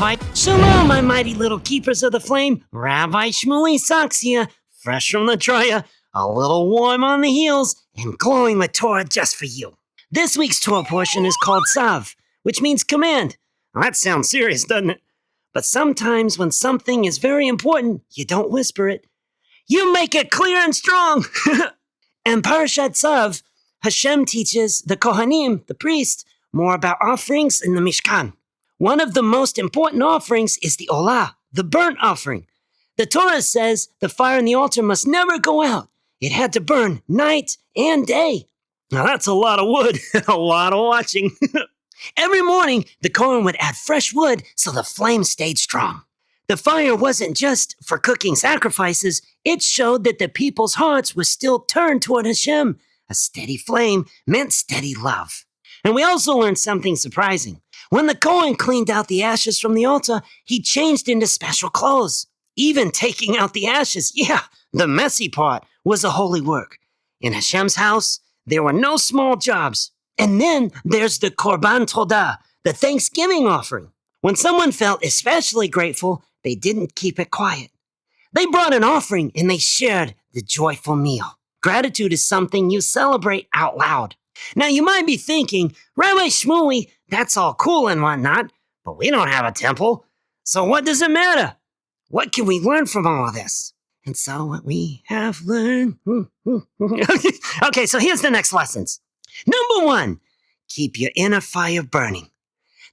Rabbi. Shalom, my mighty little keepers of the flame. Rabbi Socks here, fresh from the Torah, a little warm on the heels, and glowing with Torah just for you. This week's Torah portion is called Tzav, which means command. Well, that sounds serious, doesn't it? But sometimes when something is very important, you don't whisper it. You make it clear and strong. In Parashat Tzav, Hashem teaches the Kohanim, the priest, more about offerings in the Mishkan. One of the most important offerings is the Olah, the burnt offering. The Torah says the fire in the altar must never go out. It had to burn night and day. Now that's a lot of wood, a lot of watching. Every morning, the Kohen would add fresh wood so the flame stayed strong. The fire wasn't just for cooking sacrifices, it showed that the people's hearts were still turned toward Hashem. A steady flame meant steady love. And we also learned something surprising. When the Kohen cleaned out the ashes from the altar, he changed into special clothes. Even taking out the ashes, the messy part, was a holy work. In Hashem's house, there were no small jobs. And then there's the Korban Todah, the Thanksgiving offering. When someone felt especially grateful, they didn't keep it quiet. They brought an offering and they shared the joyful meal. Gratitude is something you celebrate out loud. Now you might be thinking, Rabbi Shmuley, that's all cool and whatnot, but we don't have a temple. So what does it matter? What can we learn from all of this? And so what we have learned. Okay, so here's the next lessons. Number 1, keep your inner fire burning.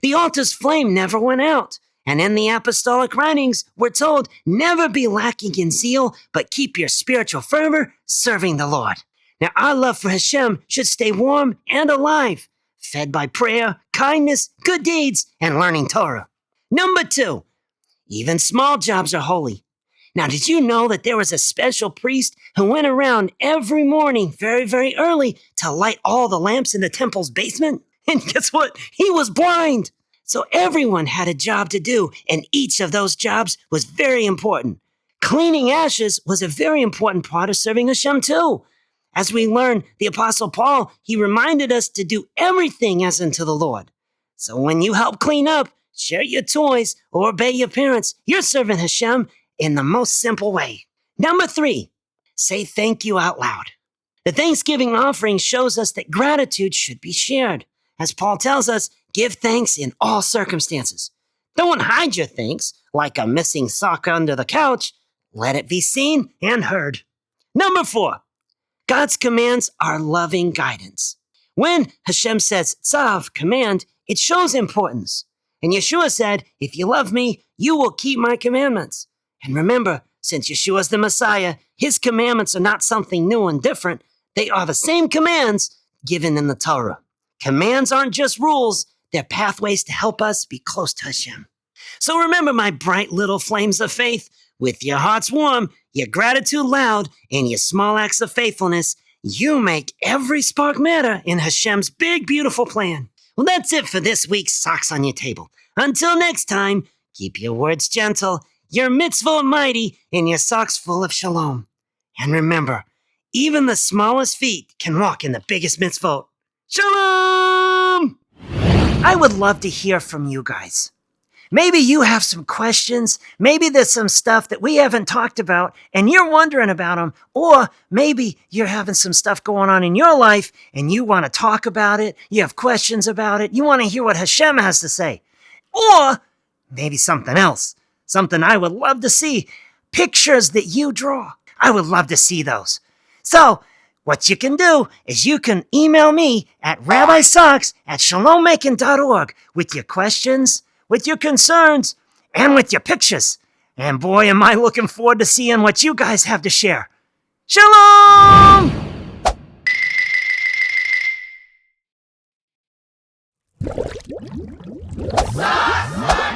The altar's flame never went out. And in the apostolic writings, we're told, never be lacking in zeal, but keep your spiritual fervor serving the Lord. Now, our love for Hashem should stay warm and alive, fed by prayer, kindness, good deeds, and learning Torah. Number 2, even small jobs are holy. Now, did you know that there was a special priest who went around every morning very, very early to light all the lamps in the temple's basement? And guess what? He was blind. So everyone had a job to do, and each of those jobs was very important. Cleaning ashes was a very important part of serving Hashem too. As we learn, the Apostle Paul, he reminded us to do everything as unto the Lord. So when you help clean up, share your toys, or obey your parents, you're serving Hashem in the most simple way. Number 3, say thank you out loud. The Thanksgiving offering shows us that gratitude should be shared. As Paul tells us, give thanks in all circumstances. Don't hide your thanks like a missing sock under the couch. Let it be seen and heard. Number 4, God's commands are loving guidance. When Hashem says Tzav, command, it shows importance. And Yeshua said, if you love me, you will keep my commandments. And remember, since Yeshua's the Messiah, his commandments are not something new and different. They are the same commands given in the Torah. Commands aren't just rules, they're pathways to help us be close to Hashem. So remember, my bright little flames of faith, with your hearts warm, your gratitude loud, and your small acts of faithfulness, you make every spark matter in Hashem's big, beautiful plan. Well, that's it for this week's Socks on Your Table. Until next time, keep your words gentle, your mitzvot mighty, and your socks full of shalom. And remember, even the smallest feet can walk in the biggest mitzvot. Shalom! I would love to hear from you guys. Maybe you have some questions. Maybe there's some stuff that we haven't talked about and you're wondering about them. Or maybe you're having some stuff going on in your life and you want to talk about it. You have questions about it. You want to hear what Hashem has to say. Or maybe something else. Something I would love to see. Pictures that you draw. I would love to see those. So, what you can do is you can email me at rabbisocks@shalommacon.org with your questions, with your concerns, and with your pictures. And boy, am I looking forward to seeing what you guys have to share. Shalom! Socks!